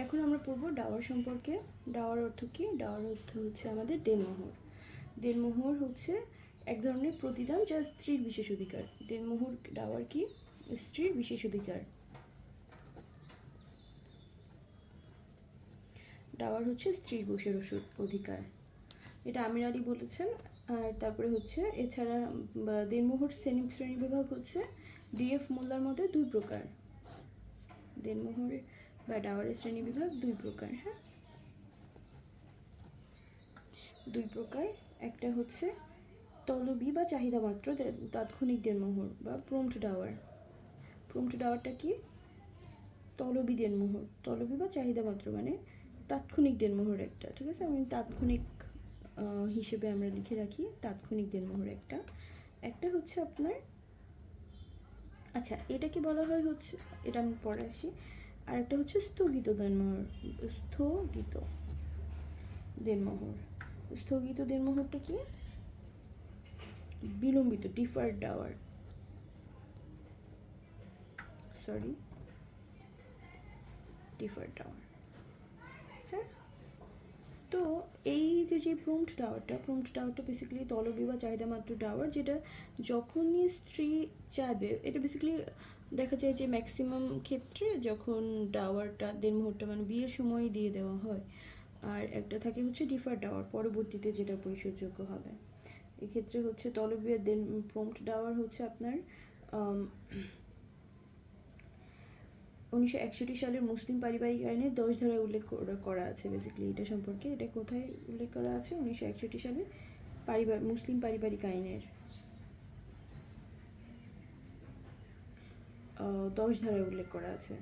এখন আমরা পড়ব ডাওয়ার সম্পর্কে। ডাওয়ার অর্থ কী? ডাওয়ার অর্থ হচ্ছে আমাদের দেনমোহর। দেনমোহর হচ্ছে এক ধরনের প্রতিদান যা স্ত্রীর বিশেষ অধিকার। দেনমোহর ডাওয়ার কি? স্ত্রীর বিশেষ অধিকার। ডাওয়ার হচ্ছে স্ত্রীর বিশেষ অধিকার, এটা আমির আলী বলেছেন। আর তারপরে হচ্ছে এছাড়া দেনমোহর শ্রেণীবিভাগ হচ্ছে ডিএফ মোল্লার মধ্যে দুই প্রকার। দেনমোহর বা ডাওয়ারের শ্রেণীবিভাগ দুই প্রকার। হ্যাঁ, দুই প্রকার। একটা হচ্ছে তলবি বা চাহিদা মাত্র তাৎক্ষণিক দেনমোহর বা প্রম্পট ডাওয়ার। প্রম্পট ডাওয়ারটা কি? তলবি দেনমোহর, তলবি বা চাহিদা মাত্র মানে তাৎক্ষণিক দেনমোহর একটা, ঠিক আছে? আমি তাৎক্ষণিক হিসেবে আমরা লিখে রাখি তাৎক্ষণিক দেনমোহর একটা। একটা হচ্ছে আপনার, আচ্ছা এটাকে বলা হয় হচ্ছে, এটা আমি পরে আসি। আর একটা হচ্ছে স্থগিত দেনমোহর। স্থগিত দেনমোহর, স্থগিত দেনমোহরটা কি? বিলম্বিত, deferred Dawr, sorry deferred Dawr. হ্যাঁ, তো এই যে প্রম্পট ডাওয়ারটা বেসিক্যালি তলবি বা চাহিদা মাত্র ডাওয়ার, যেটা যখনই স্ত্রী চাইবে, এটা বেসিক্যালি দেখা যায় যে ম্যাক্সিমাম ক্ষেত্রে যখন ডাওয়ারটা দেনমোহরটা মানে বিয়ের সময় দিয়ে দেওয়া হয়। আর একটা থাকে হচ্ছে ডিফার্ড ডাওয়ার, পরবর্তীতে যেটা পরিশোধযোগ্য হবে। এক্ষেত্রে হচ্ছে তলবি আর প্রম্পট ডাওয়ার হচ্ছে আপনার 1961 সালের মুসলিম পারিবারিক আইনে 10 ধারায় উল্লেখ করা আছে। বেসিক্যালি এটা সম্পর্কে, এটা কোথায় উল্লেখ করা আছে? 1961 সালে মুসলিম পারিবারিক আইনের 10 ধারায় উল্লেখ করা আছে।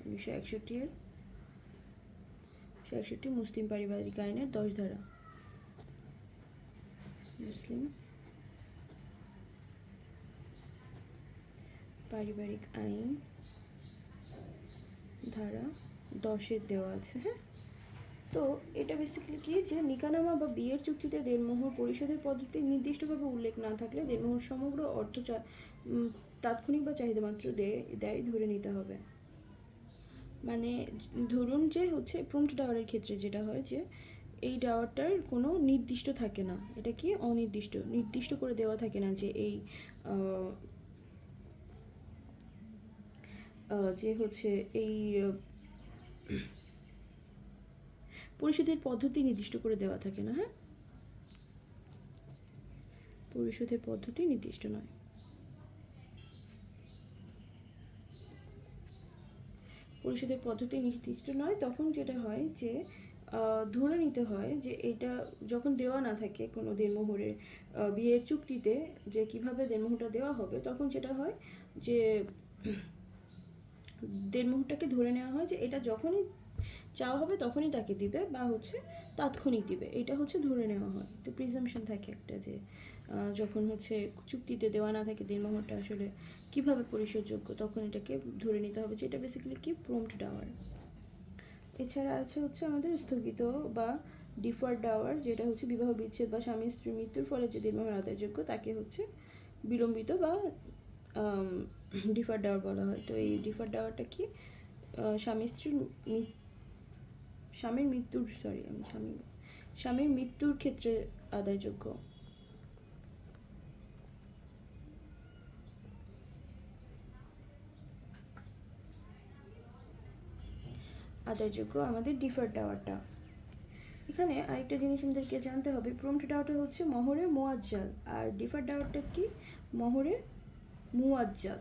1961 মুসলিম পারিবারিক আইনের 10 ধারা, মুসলিম পারিবারিক আইন ধারা 10-এর দেওয়া আছে। হ্যাঁ, তো এটা বেসিক্যালি কি, যে নিকানামা বা বিয়ের চুক্তিতে দেনমোহর পরিশোধের পদ্ধতি নির্দিষ্টভাবে উল্লেখ না থাকলে দেনমোহর সমগ্র অর্থ তাৎক্ষণিক বা চাহিদা মাত্র দেয় ধরে নিতে হবে। মানে ধরুন যে হচ্ছে প্রম্পট ডাওয়ারের ক্ষেত্রে যেটা হয় যে এই ডাওয়ারটার কোনো নির্দিষ্ট থাকে না, এটা কি অনির্দিষ্ট, নির্দিষ্ট করে দেওয়া থাকে না যে এই যে হচ্ছে এই পরিশোধের পদ্ধতি নির্দিষ্ট করে দেওয়া থাকে না। হ্যাঁ, পরিশোধের পদ্ধতি নির্দিষ্ট নয়। পরিশোধের পদ্ধতি নির্দিষ্ট নয়, তখন যেটা হয় যে ধরে নিতে হয় যে এটা যখন দেওয়া না থাকে কোনো দেনমোহরের বিয়ের চুক্তিতে যে কিভাবে দেনমোহরটা দেওয়া হবে, তখন যেটা হয় যে দেনমোহরটাকে ধরে নেওয়া হয় যে এটা যখনই চাওয়া হবে তখনই তাকে দিবে বা হচ্ছে তাৎক্ষণিক দিবে, এটা হচ্ছে ধরে নেওয়া হয়। তো প্রিজাম্পশন থাকে একটা যে যখন হচ্ছে চুক্তিতে দেওয়া না থাকে দেনমোহরটা আসলে কিভাবে পরিশোধযোগ্য, তখন এটাকে ধরে নিতে হবে যে এটা বেসিক্যালি কি প্রম্পট ডাওয়ার। এছাড়া আছে হচ্ছে আমাদের স্থগিত বা ডিফার্ড ডাওয়ার, যেটা হচ্ছে বিবাহ বিচ্ছেদ বা স্বামী স্ত্রীর মৃত্যুর ফলে যে দেনমোহর আদায়যোগ্য তাকে হচ্ছে বিলম্বিত বা ডিফার্ড ডাওয়ার বলা হয়। তো এই ডিফার্ড ডাওয়ারটা কি? স্বামীর মৃত্যুর ক্ষেত্রে আদায়যোগ্য। আদায়যোগ্য আমাদের ডিফার্ড ডাওয়ারটা। এখানে আরেকটা জিনিস আমাদেরকে জানতে হবে, প্রম্পট ডাওয়ারটা হচ্ছে মহরে মুআজ্জাল, আর ডিফার্ড ডাওয়ারটা কি? মহরে মুআজ্জাল।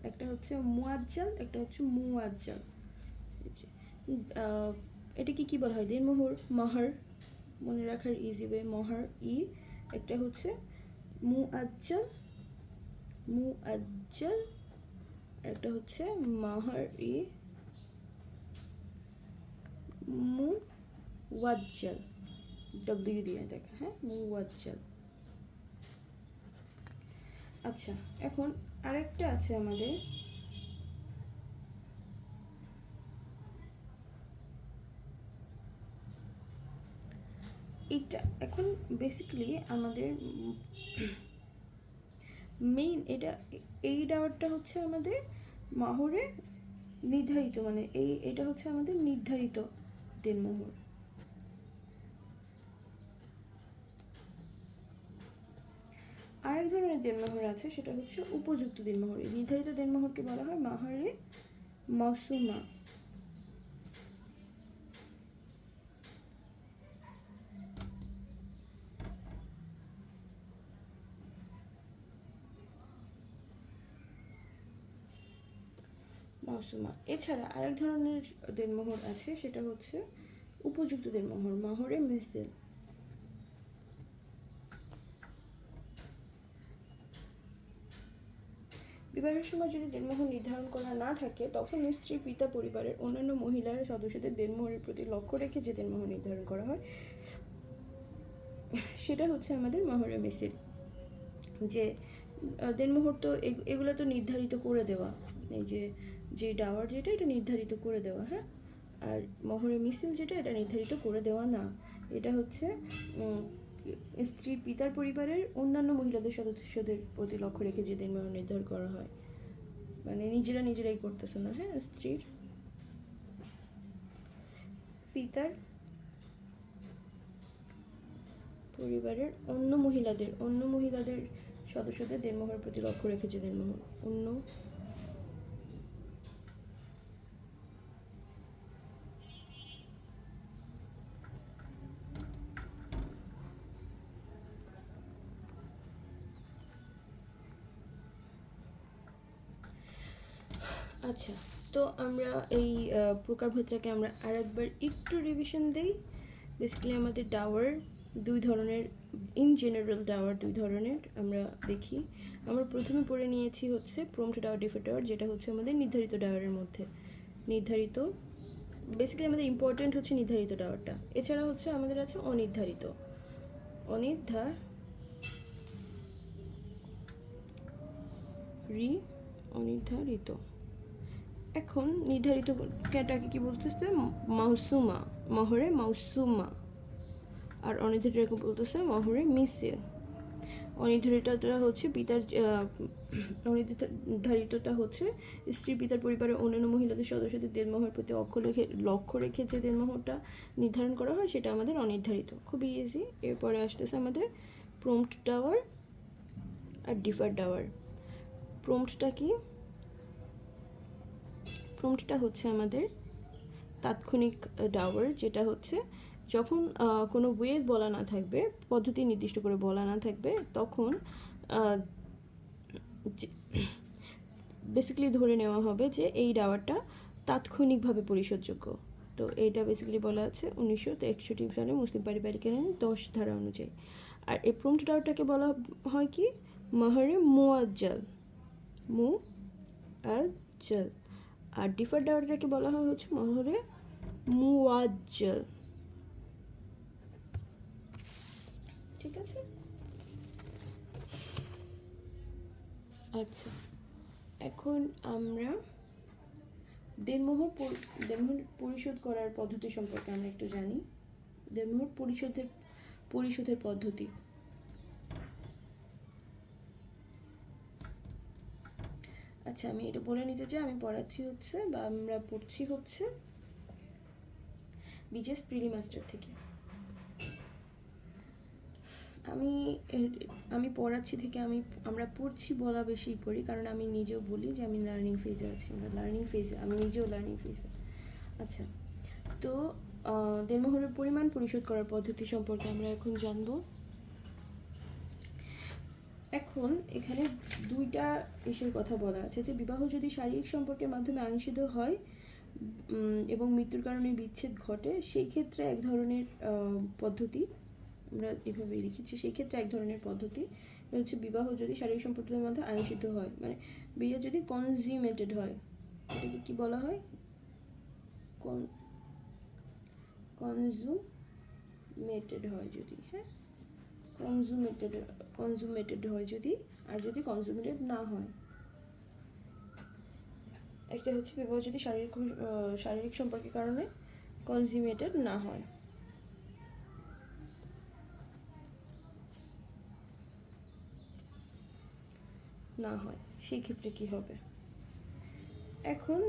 একটা হচ্ছে মুআজ্জাল, একটা হচ্ছে মুআজ্জাল। এটা কি বলা হয়? দেনমোহর, মাহার, মনে রাখার ইজি ওয়ে, মহার ই। একটা হচ্ছে মুআজ্জাল, একটা হচ্ছে মাহার ই, মুওয়াজ্জাল, ডব্লিউ দিয়ে দেখা। হ্যাঁ, মুওয়াজ্জাল। আচ্ছা, এখন আরেকটা আছে আমাদের, এটা এখন বেসিক্যালি আমাদের মেইন, এটা এই ডাওয়ারটা হচ্ছে আমাদের মাহরে নির্ধারিত, মানে এটা হচ্ছে আমাদের নির্ধারিত দেনমোহর। আরেক ধরনের দেনমোহর আছে, সেটা হচ্ছে উপযুক্ত দেনমোহর। নির্ধারিত দেনমোহরকে বলা হয় মাহরে মাসুমা। মাসুমা এছাড়া আরেক ধরনের দেনমোহর আছে, সেটা হচ্ছে উপযুক্ত দেনমোহর, মাহরে মিসেল। বিবাহের সময় যদি দেনমোহর নির্ধারণ করা না থাকে, তখন স্ত্রী পিতা পরিবারের অন্যান্য মহিলার সদস্যদের দেনমোহরের প্রতি লক্ষ্য রেখে যে দেনমোহর নির্ধারণ করা হয় সেটা হচ্ছে আমাদের মাহরে মিসেল। যে দেনমোহর তো এগুলো তো নির্ধারিত করে দেওয়া, এই যে ডাওয়ার যেটা, এটা নির্ধারিত করে দেওয়া, হ্যাঁ। আর মহরে মিসিল যেটা, এটা নির্ধারিত করে দেওয়া না। এটা হচ্ছে স্ত্রী পিতার পরিবারের অন্যান্য মহিলাদের সদস্যদের প্রতি লক্ষ্য রেখে যে দেনমোহর নির্ধারণ করা হয়, মানে নিজেরাই করতেছে না, হ্যাঁ। স্ত্রীর পিতার পরিবারের অন্য মহিলাদের সদস্যদের দেনমোহরের প্রতি লক্ষ্য রেখে যে দেনমোহর, অন্য আচ্ছা। তো আমরা এই প্রকারভেদটাকে আমরা আরেকবার একটু রিভিশন দেই। বেসিক্যালি আমাদের ডাওয়ার দুই ধরনের, ইন জেনারেল ডাওয়ার দুই ধরনের আমরা দেখি। আমরা প্রথমে পড়ে নিয়েছি হচ্ছে প্রম্পট ডাওয়ার, ডিফার্ড ডাওয়ার, যেটা হচ্ছে আমাদের নির্ধারিত ডাওয়ারের মধ্যে। নির্ধারিত বেসিক্যালি আমাদের ইম্পর্টেন্ট হচ্ছে নির্ধারিত ডাওয়ারটা। এছাড়া হচ্ছে আমাদের আছে অনির্ধারিত। অনির্ধারিত। এখন নির্ধারিত ক্যাটাকে কি বলতেছে? মাউসুমা, মহরে মাউসুমা। আর অনির্ধারিত বলতেছে মহরে মিসিল। অনির্ধারিতটা হচ্ছে পিতার, অনির্ধারিতটা হচ্ছে স্ত্রী পিতার পরিবারের অন্যান্য মহিলাদের সদস্যদের দেনমোহরের প্রতি লক্ষ্য রেখে যে দেনমোহরটা নির্ধারণ করা হয়, সেটা আমাদের অনির্ধারিত। খুবই ইজি। এরপরে আসতেছে আমাদের প্রম্পট ডাওয়ার আর ডিফার্ড ডাওয়ার। প্রম্পটটা কি? প্রম্পটটা হচ্ছে আমাদের তাৎক্ষণিক ডাওয়ার, যেটা হচ্ছে যখন কোনো ওয়ে বলা না থাকবে, পদ্ধতি নির্দিষ্ট করে বলা না থাকবে, তখন বেসিক্যালি ধরে নেওয়া হবে যে এই ডাওয়ারটা তাৎক্ষণিকভাবে পরিশোধযোগ্য। তো এইটা বেসিক্যালি বলা আছে 1963 সালে মুসলিম পারিবারিক আইনের 10 ধারা অনুযায়ী। আর এই প্রম্পট ডাওয়ারটাকে বলা হয় কি? মহরে মুআজ্জাল। আর ডিফার্ড ডাওয়ারটাকে বলা হয় হচ্ছে মহরে মুআজ্জাল। ঠিক আছে। আচ্ছা, এখন আমরা দেনমোহর পরিশোধ করার পদ্ধতি সম্পর্কে আমরা একটু জানি। দেনমোহর পরিশোধের পদ্ধতি। আচ্ছা, আমি এটা বলে নিতে চাই, আমি পড়াচ্ছি হচ্ছে, বা আমরা পড়ছি হচ্ছে বিজেস প্রিলি মাস্টার থেকে। আমি পড়াচ্ছি থেকে আমরা পড়ছি বলা বেশি করি, কারণ আমি নিজেও বলি যে আমি লার্নিং ফেজে আছি, আমি নিজেও লার্নিং ফেজে। আচ্ছা, তো দেনমোহরের পরিমাণ পরিশোধ করার পদ্ধতি সম্পর্কে আমরা এখন জানবো। এখন এখানে দুইটা ইস্যুর কথা বলা আছে, যে বিবাহ যদি শারীরিক সম্পর্কের মাধ্যমে আংশিত হয় এবং মৃত্যুর কারণে বিচ্ছেদ ঘটে, সেই ক্ষেত্রে এক ধরনের পদ্ধতি আমরা এভাবেই লিখেছি। সেই ক্ষেত্রে এক ধরনের পদ্ধতি হচ্ছে বিবাহ যদি শারীরিক সম্পর্কের মধ্যে আংশিত হয়, মানে বিয়ে যদি কনজিউমেটেড হয়, এটাকে কি বলা হয়? কনজুমেটেড হয় যদি, হ্যাঁ, কনজুমেটেড হয় যদি, আর যদি কনজুমেটেড না হয়। একটা হচ্ছে বিবাহ যদি শারীরিক সম্পর্কের কারণে কনজুমেটেড না হয়। সেই ক্ষেত্রে কি হবে? এখন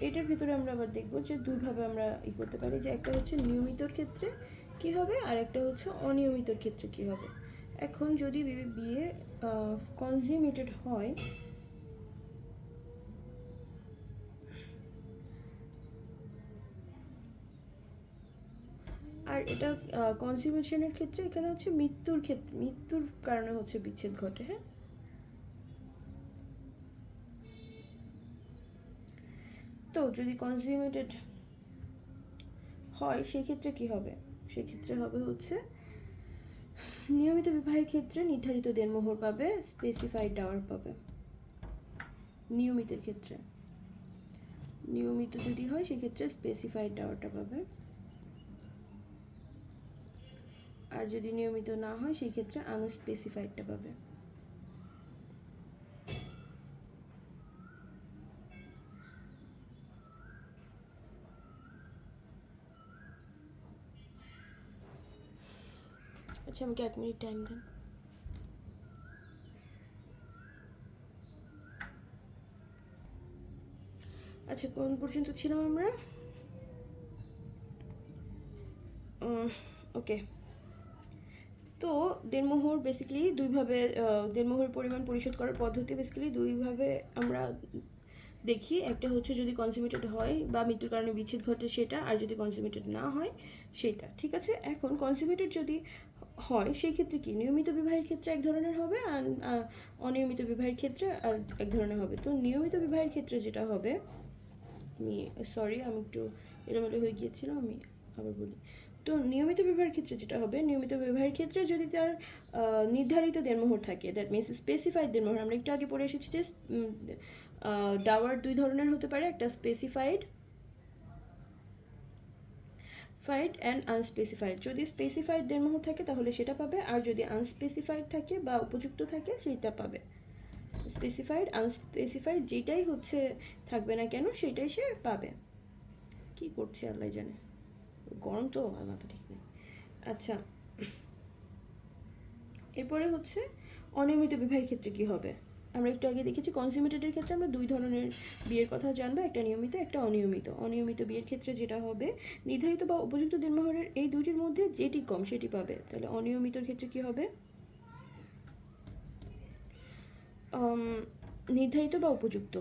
এটার ভিতরে আমরা আবার দেখব যে দুইভাবে আমরা করতে পারি, যে একটা হচ্ছে নিয়মিতর ক্ষেত্রে কি হবে আর একটা হচ্ছে অনিয়মিতর ক্ষেত্রে কি হবে। এখন যদি বিয়ে কনজিউমেটেড হয়, আর এটা কনজিউমেশনের ক্ষেত্রে এখানে হচ্ছে মৃত্যুর কারণে হচ্ছে বিচ্ছেদ ঘটে। হ্যাঁ, তো যদি কনজিউমেটেড হয় সেক্ষেত্রে কি হবে, সেক্ষেত্রে হবে হচ্ছে নিয়মিত বিবাহের ক্ষেত্রে নির্ধারিত দেনমোহর পাবে, স্পেসিফাইড ডাওয়ার পাবে। নিয়মিতের ক্ষেত্রে, নিয়মিত যদি হয় সেক্ষেত্রে স্পেসিফাইড ডাওয়ারটা পাবে, আর যদি নিয়মিত না হয় সেই ক্ষেত্রে আনস্পেসিফাইডটা পাবে। আচ্ছা, আমাকে 1 মিনিট টাইম দেন। আচ্ছা, কোন পর্যন্ত ছিলাম আমরা? ওকে, তো দেনমোহর বেসিক্যালি দুইভাবে, দেনমোহরের পরিমাণ পরিশোধ করার পদ্ধতি বেসিক্যালি দুইভাবে আমরা দেখি। একটা হচ্ছে যদি কনজিউমেটেড হয় বা মৃত্যুর কারণে বিচ্ছেদ ঘটে সেটা, আর যদি কনজিউমেটেড না হয় সেটা। ঠিক আছে, এখন কনজিউমেটেড যদি হয় সেই ক্ষেত্রে কি নিয়মিত বিবাহের ক্ষেত্রে এক ধরনের হবে, আর অনিয়মিত বিবাহের ক্ষেত্রে আর এক ধরনের হবে। তো নিয়মিত বিবাহের ক্ষেত্রে যেটা হবে, আমি একটু এলোমেলো হয়ে গিয়েছিলাম, আমি আবার বলি। তো নিয়মিত বিবাহের ক্ষেত্রে যেটা হবে, নিয়মিত বিবাহের ক্ষেত্রে যদি তার নির্ধারিত দেনমোহর থাকে, দ্যাট মিনস স্পেসিফাইড দেনমোহর। আমরা একটু আগে পড়ে এসেছি যে ডাওয়ার দুই ধরনের হতে পারে, একটা স্পেসিফাইড অ্যান্ড আনস্পেসিফাইড। যদি স্পেসিফাইড দেনমোহর থাকে তাহলে সেটা পাবে, আর যদি আনস্পেসিফাইড থাকে বা উপযুক্ত থাকে সেটা পাবে। স্পেসিফাইড আনস্পেসিফাইড যেটাই হচ্ছে থাকবে না কেন সেটাই সে পাবে। কি করছে আল্লাহ জানে, গরম তো আর মাথা ঠিক নেই। আচ্ছা, এরপরে হচ্ছে অনিয়মিত বিবাহের ক্ষেত্রে কি হবে। আমরা একটু আগে দেখেছি কনজিউমেটেডের ক্ষেত্রে আমরা দুই ধরনের বিয়ের কথা জানবো, একটা নিয়মিত একটা অনিয়মিত। অনিয়মিত বিয়ের ক্ষেত্রে যেটা হবে, নির্ধারিত বা উপযুক্ত দেনমোহরের এই দুটির মধ্যে যেটি কম সেটি পাবে। তাহলে অনিয়মিতর ক্ষেত্রে কি হবে, নির্ধারিত বা উপযুক্ত,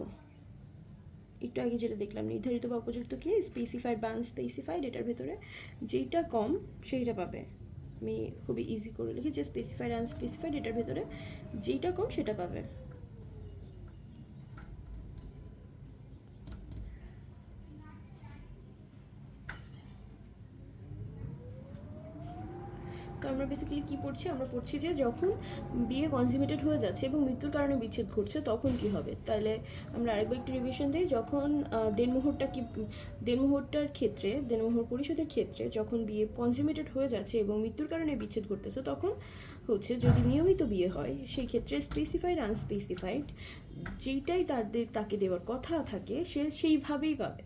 একটু আগে যেটা দেখলাম নির্ধারিত বা উপযুক্ত কি স্পেসিফাইড বা আনস্পেসিফাইড, এটার ভেতরে যেইটা কম সেইটা পাবে। আমি খুবই ইজি করে লিখি যে স্পেসিফাইড আনস্পেসিফাইড, এটার ভেতরে যেইটা কম সেটা পাবে। তো আমরা বেসিক্যালি কী পড়ছি, আমরা পড়ছি যে যখন বিয়ে কনজিউমেটেড হয়ে যাচ্ছে এবং মৃত্যুর কারণে বিচ্ছেদ ঘটছে তখন কি হবে। তাহলে আমরা আরেকবার একটু রিভিশন দিই। যখন দেনমোহরটার ক্ষেত্রে, দেনমোহর পরিশোধের ক্ষেত্রে যখন বিয়ে কনজিউমেটেড হয়ে যাচ্ছে এবং মৃত্যুর কারণে বিচ্ছেদ ঘটতেছে, তখন হচ্ছে যদি নিয়মিত বিয়ে হয় সেই ক্ষেত্রে স্পেসিফাইড আনস্পেসিফাইড যেইটাই তাকে দেওয়ার কথা থাকে সে সেইভাবেই পাবে।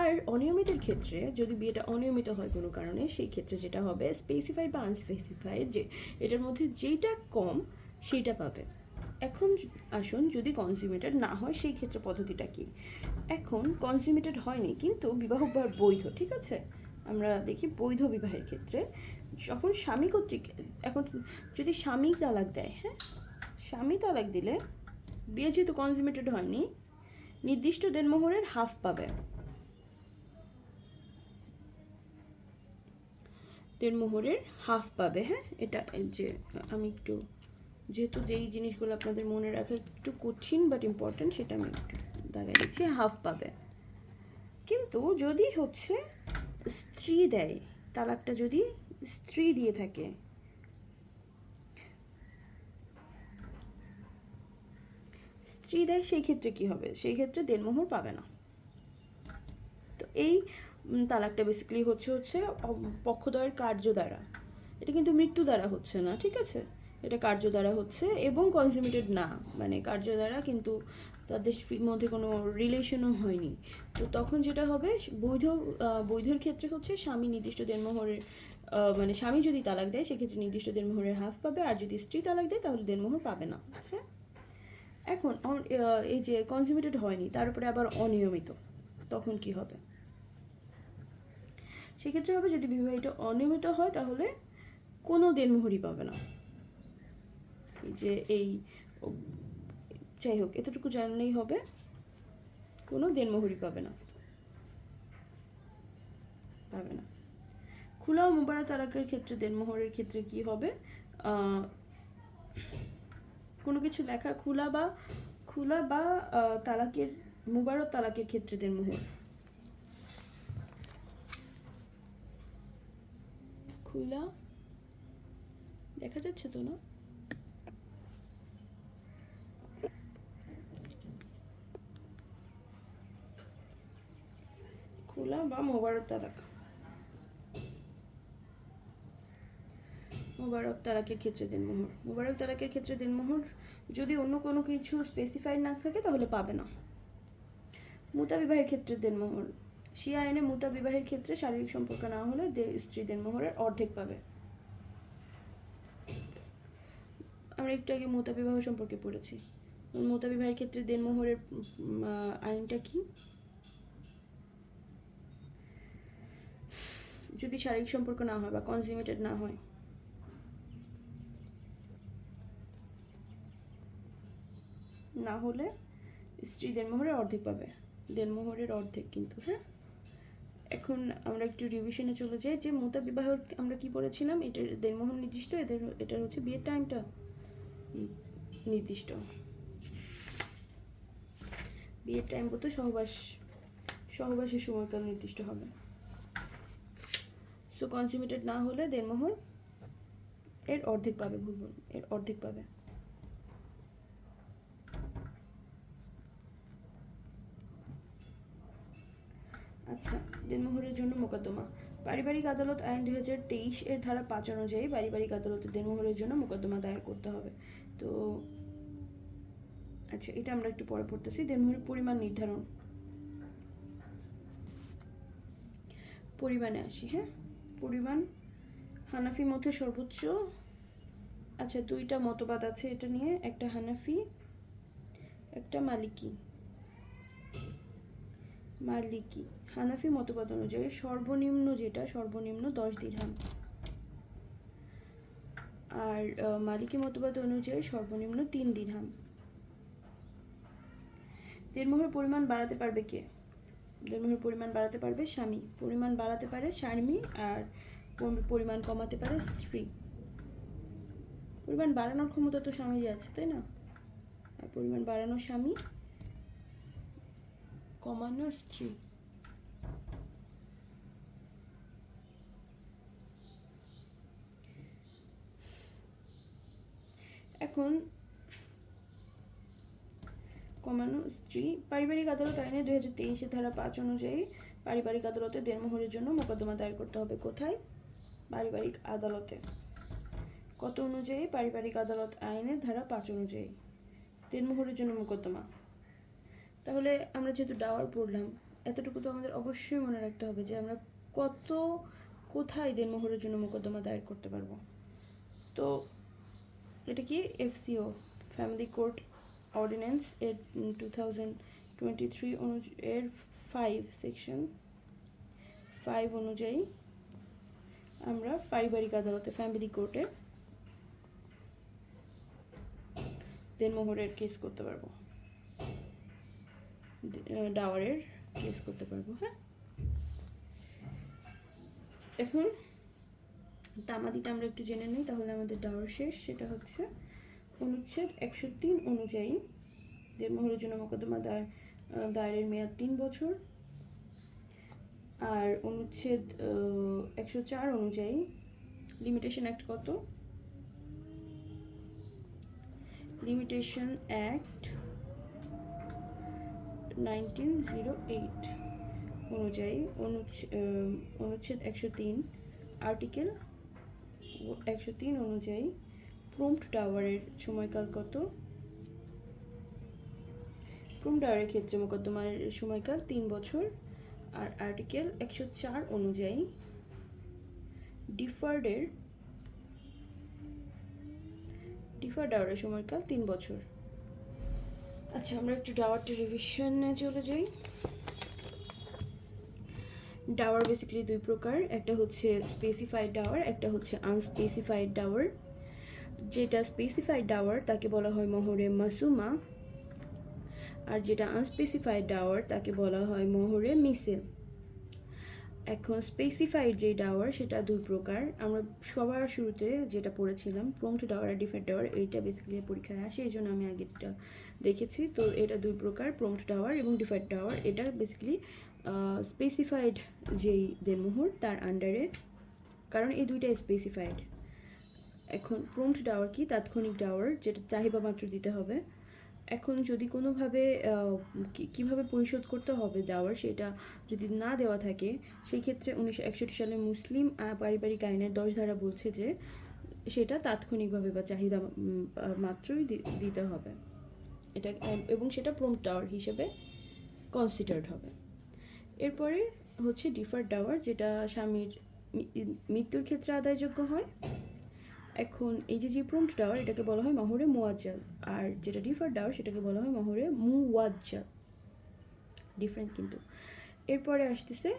আর অনিয়মিতের ক্ষেত্রে যদি বিয়েটা অনিয়মিত হয় কোনো কারণে, সেই ক্ষেত্রে যেটা হবে স্পেসিফাইড বা আনস্পেসিফাইড, যে এটার মধ্যে যেইটা কম সেইটা পাবে। এখন আসুন, যদি কনজিউমেটেড না হয় সেই ক্ষেত্রে পদ্ধতিটা কি। এখন কনজিউমেটেড হয়নি কিন্তু বিবাহ বৈধ, ঠিক আছে, আমরা দেখি বৈধ বিবাহের ক্ষেত্রে যখন স্বামী কর্তৃক, এখন যদি স্বামী তালাক দেয়, হ্যাঁ, স্বামী তালাক দিলে বিয়ে যেহেতু কনজিউমেটেড হয়নি, নির্দিষ্ট দেনমোহরের হাফ পাবে। দেনমোহরের হাফ পাবে। হ্যাঁ, এটা যে আমি একটু, যেহেতু যেই জিনিসগুলো আপনাদের মনে রাখা একটু কঠিন বাট ইম্পর্ট্যান্ট, সেটা আমি একটু দাগাই দিচ্ছি, হাফ পাবে। কিন্তু যদি হচ্ছে স্ত্রী দেয়, তালাকটা যদি স্ত্রী দিয়ে থাকে, স্ত্রী দেয়, সেই ক্ষেত্রে কি হবে, সেই ক্ষেত্রে দেনমোহর পাবে না। তো এই তালাকটা বেসিক্যালি হচ্ছে পক্ষদ্বয়ের কার্য দ্বারা, এটা কিন্তু মৃত্যু দ্বারা হচ্ছে না, ঠিক আছে, এটা কার্য দ্বারা হচ্ছে এবং কনজিউমেটেড না, মানে কার্য দ্বারা কিন্তু তাদের মধ্যে কোনো রিলেশনও হয়নি। তো তখন যেটা হবে, বৈধের ক্ষেত্রে হচ্ছে স্বামী নির্দিষ্ট দেনমোহরের, মানে স্বামী যদি তালাক দেয় সেক্ষেত্রে নির্দিষ্ট দেনমোহরের হাফ পাবে, আর যদি স্ত্রী তালাক দেয় তাহলে দেনমোহর পাবে না। হ্যাঁ, এখন এই যে কনজিউমেটেড হয়নি, তার উপরে আবার অনিয়মিত, তখন কি হবে? সেক্ষেত্রে হবে যদি বিবাহিত অনিয়মিত হয় তাহলে কোনো দেনমোহরই পাবে না। যে এই যাই হোক, এতটুকু জানলেই হবে, কোনো দেনমোহরই পাবে না। খুলা ও মুবারক তালাকের ক্ষেত্রে দেনমোহরের ক্ষেত্রে কি হবে? কোনো কিছু লেখা খুলা বা তালাকের মুবারক তালাকের ক্ষেত্রে দেনমোহর, খুলা দেখা যাচ্ছে তো না? খুলা বা মুবারক তালাক, মুবারক তালাকের ক্ষেত্রে দেনমোহর, মুবারক তালাকের ক্ষেত্রে দেনমোহর যদি অন্য কোনো কিছু স্পেসিফাইড না থাকে তাহলে পাবে না। মুতা বিবাহের ক্ষেত্রে দেনমোহর, শিয়া আইনে মুতা বিবাহের ক্ষেত্রে শারীরিক সম্পর্ক না হলে স্ত্রী দেনমোহরের অর্ধেক পাবে। আমরা একটু আগে মুতা বিবাহ সম্পর্কে পড়েছি। মুতা বিবাহের ক্ষেত্রে দেনমোহরের আইনটা কি? যদি শারীরিক সম্পর্ক না হয় বা কনজিউমেটেড না হয়, না হলে স্ত্রী দেনমোহরের অর্ধেক পাবে, দেনমোহরের অর্ধেক কিন্তু। হ্যাঁ, এখন আমরা একটু রিভিশনে চলে যাই যে মুতা বিবাহ আমরা কি পড়েছিলাম, এটার দেনমোহর নির্দিষ্ট, এটার হচ্ছে বিয়ের টাইমটা নির্দিষ্ট। বিয়ের টাইম বলতে সহবাসের সময়কাল নির্দিষ্ট হবে। সো কনজিউমেটেড না হলে দেনমোহর এর অর্ধেক পাবে, এর অর্ধেক পাবে। আচ্ছা, দেনমোহরের জন্য মোকদ্দমা। পারিবারিক আদালত আইন 2023 এর ধারা 5 অনুযায়ী পারিবারিক আদালতে দেনমোহরের জন্য মোকদ্দমা দায়ের করতে হবে। তো আচ্ছা, এটা আমরা একটু পরে পড়তেছি। দেনমোহরের পরিমাণ নির্ধারণ, পরিমাণে আসি। হ্যাঁ, পরিমাণ হানাফি মতে সর্বোচ্চ, আচ্ছা দুইটা মতবাদ আছে এটা নিয়ে, একটা হানাফি একটা মালিকি। হানাফি মতবাদ অনুযায়ী সর্বনিম্ন 10 দিরহাম, আর মালিকি মতবাদ অনুযায়ী সর্বনিম্ন 3 দিরহাম। দেনমোহরের পরিমাণ বাড়াতে পারবে কে? দেনমোহরের পরিমাণ বাড়াতে পারবে স্বামী, পরিমাণ বাড়াতে পারে স্বামী, আর পরিমাণ কমাতে পারে স্ত্রী। পরিমাণ বাড়ানোর ক্ষমতা তো স্বামীর আছে, তাই না? আর পরিমাণ বাড়ানো স্বামী, কমানো স্ত্রী। এখন কমানো স্ত্রী, পারিবারিক আদালত আইনে 2023 এর ধারা 5 অনুযায়ী পারিবারিক আদালতে দেনমোহরের জন্য মোকদ্দমা দায়ের করতে হবে। কোথায়? পারিবারিক আদালতে। কত অনুযায়ী? পারিবারিক আদালত আইনের ধারা 5 অনুযায়ী দেনমোহরের জন্য মোকদ্দমা। তাহলে আমরা যেহেতু ডাওয়ার পড়লাম, এতটুকু তো আমাদের অবশ্যই মনে রাখতে হবে যে আমরা কোথায় দেনমোহরের জন্য মোকদ্দমা দায়ের করতে পারবো। তো এটা কি? FCO, ফ্যামিলি কোর্ট অর্ডিন্যান্স এর 2023 এর 5 সেকশন 5 অনুযায়ী আমরা পারিবারিক আদালতে, ফ্যামিলি কোর্টে দেনমোহরের কেস করতে পারবো, ডাওয়ারের কেস করতে পারবো। হ্যাঁ, এখন তামাদিটা আমরা একটু জেনে নিই, তাহলে আমাদের ডাওয়ার শেষ। সেটা হচ্ছে অনুচ্ছেদ 103 অনুযায়ী দেনমোহরের জন্য মোকদ্দমা দায়েরের মেয়াদ 3 বছর। আর অনুচ্ছেদ 104 অনুযায়ী লিমিটেশন অ্যাক্ট কত? লিমিটেশন অ্যাক্ট 1908 অনুযায়ী অনুচ্ছেদ 103 আর্টিকেল 103 অনুযায়ী প্রম্পট ডাওয়ারের সময়কাল কত? প্রম্পট ডাওয়ারের ক্ষেত্রে মোকদ্দমার সময়কাল 3 বছর। আর আর্টিকেল 104 অনুযায়ী ডিফার্ড ডাওয়ারের সময়কাল 3 বছর। আচ্ছা, আমরা একটু ডাওয়ারটা রিভিশনে চলে যাই। ডাওয়ার বেসিক্যালি দুই প্রকার, একটা হচ্ছে স্পেসিফাইড ডাওয়ার, একটা হচ্ছে আনস্পেসিফাইড ডাওয়ার। যেটা স্পেসিফাইড ডাওয়ার তাকে বলা হয় মহরে মাসুমা, আর যেটা আনস্পেসিফাইড ডাওয়ার তাকে বলা হয় মহরে মিসেল। এখন স্পেসিফাইড যে ডাওয়ার সেটা দুই প্রকার। আমরা সবার শুরুতে যেটা পড়েছিলাম প্রম্পট ডাওয়ার আর ডিফারেন্ট ডাওয়ার, এইটা বেসিক্যালি পরীক্ষায় আসে, এই জন্য আমি আগেরটা দেখেছি। তো এটা দুই প্রকার, প্রম্পট ডাওয়ার এবং ডিফারেন্ট ডাওয়ার। এটা বেসিক্যালি স্পেসিফাইড যেই দেনমোহর তার আন্ডারে, কারণ এই দুইটা স্পেসিফাইড। এখন প্রম্পট ডাওয়ার কি? তাৎক্ষণিক ডাওয়ার, যেটা চাহিদা মাত্র দিতে হবে। এখন যদি কোনোভাবে কীভাবে পরিশোধ করতে হবে দেওয়ার সেটা যদি না দেওয়া থাকে, সেই ক্ষেত্রে 1961 সালে মুসলিম পারিবারিক আইনের 10 ধারা বলছে যে সেটা তাৎক্ষণিকভাবে বা চাহিদা মাত্রই দিতে হবে এটা, এবং সেটা প্রম্পট ডাওয়ার হিসেবে কনসিডার্ড হবে। এরপরে হচ্ছে ডিফার্ড ডাওয়ার, যেটা স্বামীর মৃত্যুর ক্ষেত্রে আদায়যোগ্য হয়। এখন এই যে প্রম্পট ডাওয়ার এটাকে বলা হয় মহরে মুয়াজ্জাল, আর যেটা ডিফার্ড ডাওয়ার সেটাকে বলা হয় মহরে মুওয়াজ্জাল, ডিফারেন্ট কিন্তু। এরপরে আসতেছে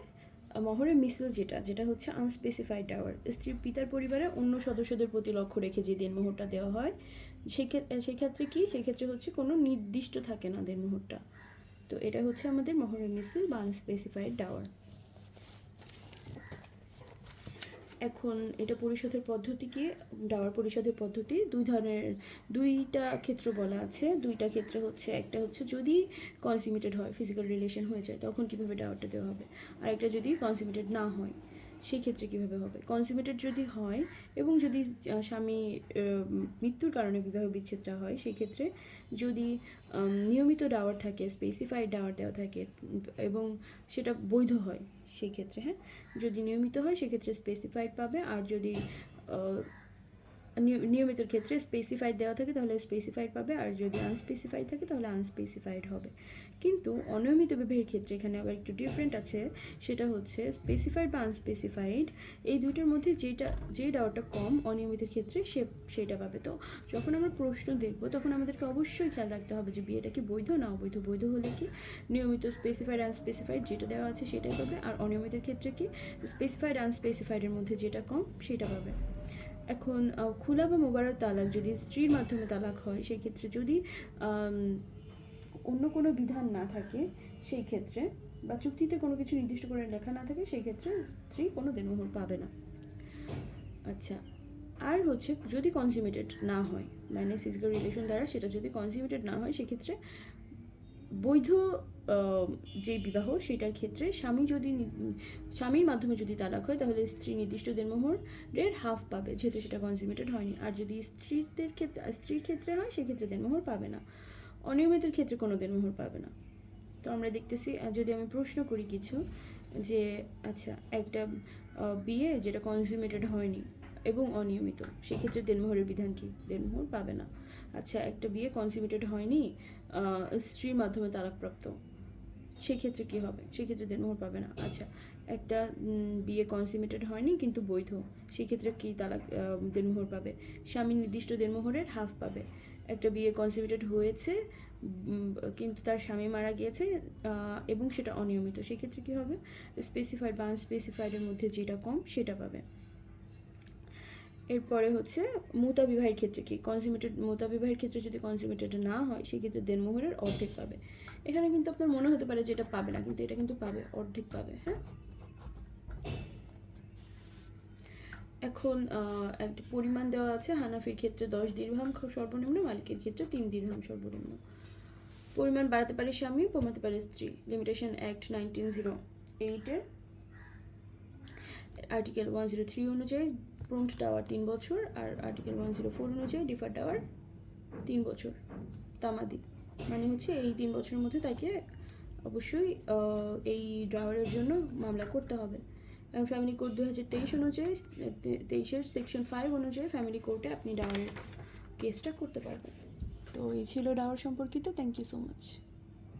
মহরে মিসল, যেটা হচ্ছে আনস্পেসিফাইড ডাওয়ার। স্ত্রীর পিতার পরিবারে অন্য সদস্যদের প্রতি লক্ষ্য রেখে যে দেনমোহরটা দেওয়া হয়, সেক্ষেত্রে কি? সেক্ষেত্রে হচ্ছে কোনো নির্দিষ্ট থাকে না দেনমোহরটা। তো এটা হচ্ছে আমাদের মহরে মিসল বা আনস্পেসিফাইড ডাওয়ার। এখন এটা পরিশোধের পদ্ধতি কি? ডাওয়ার পরিশোধের পদ্ধতি দুই ধরনের, দুইটা ক্ষেত্র বলা আছে। দুইটা ক্ষেত্রে হচ্ছে, একটা হচ্ছে যদি কনসিউমেটেড হয়, ফিজিক্যাল রিলেশন হয়ে যায়, তখন কীভাবে ডাওয়ারটা দেওয়া হবে। আর একটা যদি কনসিউমেটেড না হয়, সেই ক্ষেত্রে কীভাবে হবে। কনসিউমেটেড যদি হয় এবং যদি স্বামী মৃত্যুর কারণে বিবাহ বিচ্ছেদটা হয়, সেই ক্ষেত্রে যদি নিয়মিত ডাওয়ার থাকে, স্পেসিফাইড ডাওয়ার দেওয়া থাকে এবং সেটা বৈধ হয়, সেই ক্ষেত্রে, হ্যাঁ, যদি নিয়মিত হয় সেক্ষেত্রে স্পেসিফাইড পাবে, আর যদি নিয়মিতর ক্ষেত্রে স্পেসিফাইড দেওয়া থাকে তাহলে স্পেসিফাইড পাবে, আর যদি আনস্পেসিফাইড থাকে তাহলে আনস্পেসিফাইড হবে। কিন্তু অনিয়মিত বিবাহের ক্ষেত্রে এখানে আবার একটু ডিফারেন্ট আছে, সেটা হচ্ছে স্পেসিফাইড বা আনস্পেসিফাইড এই দুইটার মধ্যে যে ডাওয়ারটা কম অনিয়মিতের ক্ষেত্রে সেটা পাবে। তো যখন আমরা প্রশ্ন দেখব তখন আমাদেরকে অবশ্যই খেয়াল রাখতে হবে যে বিয়েটা কি বৈধ না অবৈধ। বৈধ হলে কি নিয়মিত স্পেসিফাইড আনস্পেসিফাইড যেটা দেওয়া আছে সেটাই পাবে, আর অনিয়মিতের ক্ষেত্রে কি স্পেসিফাইড আনস্পেসিফাইডের মধ্যে যেটা কম সেটা পাবে। এখন খুলা বা মোবারক তালাক যদি স্ত্রীর মাধ্যমে তালাক হয়, সেই ক্ষেত্রে যদি অন্য কোনো বিধান না থাকে সেই ক্ষেত্রে, বা চুক্তিতে কোনো কিছু নির্দিষ্ট করে লেখা না থাকে, সেই ক্ষেত্রে স্ত্রী কোনো দেনমোহর পাবে না। আচ্ছা, আর হচ্ছে যদি কনসিউমেটেড না হয়, মানে ফিজিক্যাল রিলেশন দ্বারা সেটা যদি কনসিউমেটেড না হয়, সেক্ষেত্রে বৈধ যে বিবাহ সেটার ক্ষেত্রে স্বামীর মাধ্যমে যদি তালাক হয় তাহলে স্ত্রী নির্দিষ্ট দেনমোহরের হাফ পাবে, যেহেতু সেটা কনসিউমেটেড হয়নি। আর যদি স্ত্রীর ক্ষেত্রে হয় সেক্ষেত্রে দেনমোহর পাবে না। অনিয়মিতের ক্ষেত্রে কোনো দেনমোহর পাবে না। তো আমরা দেখতেছি, যদি আমি প্রশ্ন করি কিছু, যে আচ্ছা একটা বিয়ে যেটা কনসিউমেটেড হয়নি এবং অনিয়মিত, সেক্ষেত্রে দেনমোহরের বিধান কি? দেনমোহর পাবে না। আচ্ছা, একটা বিয়ে কনসিউমেটেড হয়নি, স্ত্রীর মাধ্যমে তালাকপ্রাপ্ত, সেক্ষেত্রে কী হবে? সেক্ষেত্রে দেনমোহর পাবে না। আচ্ছা, একটা বিয়ে কনসিউমেটেড হয়নি কিন্তু বৈধ, সেক্ষেত্রে কি দেনমোহর পাবে? স্বামী নির্দিষ্ট দেনমোহরের হাফ পাবে। একটা বিয়ে কনসিউমেটেড হয়েছে কিন্তু তার স্বামী মারা গিয়েছে এবং সেটা অনিয়মিত, সেক্ষেত্রে কী হবে? স্পেসিফাইড বা আনস্পেসিফাইডের মধ্যে যেটা কম সেটা পাবে। এরপরে হচ্ছে মুতা বিবাহের ক্ষেত্রে কি? মুতা বিবাহের ক্ষেত্রে যদি কনসিউমেটেড না হয় সেক্ষেত্রে দেনমোহরের অর্ধেক পাবে। এখানে কিন্তু আপনার মনে হতে পারে যে এটা পাবে না, কিন্তু এটা কিন্তু পাবে, অর্ধেক পাবে। হ্যাঁ, এখন একটা পরিমাণ দেওয়া আছে। হানাফির ক্ষেত্রে 10 দিরহাম সর্বনিম্ন, মালিকের ক্ষেত্রে 3 দিরহাম সর্বনিম্ন। পরিমাণ বাড়াতে পারে স্বামী, কমাতে পারে স্ত্রী। লিমিটেশন অ্যাক্ট 1908-এর আর্টিকেল 103 অনুযায়ী প্রম্পট ডাওয়ার 3 বছর, আর আর্টিকেল 104 অনুযায়ী ডিফার্ড ডাওয়ার 3 বছর তামাদি, মানে হচ্ছে এই 3 বছরের মধ্যে তাকে অবশ্যই এই ডাওয়ারের জন্য মামলা করতে হবে। এবং ফ্যামিলি কোড 2023 অনুযায়ী 23-এর সেকশন 5 অনুযায়ী ফ্যামিলি কোর্টে আপনি ডাওয়ারের কেসটা করতে পারবেন। তো এই ছিল ডাওয়ার সম্পর্কিত। Thank you so much.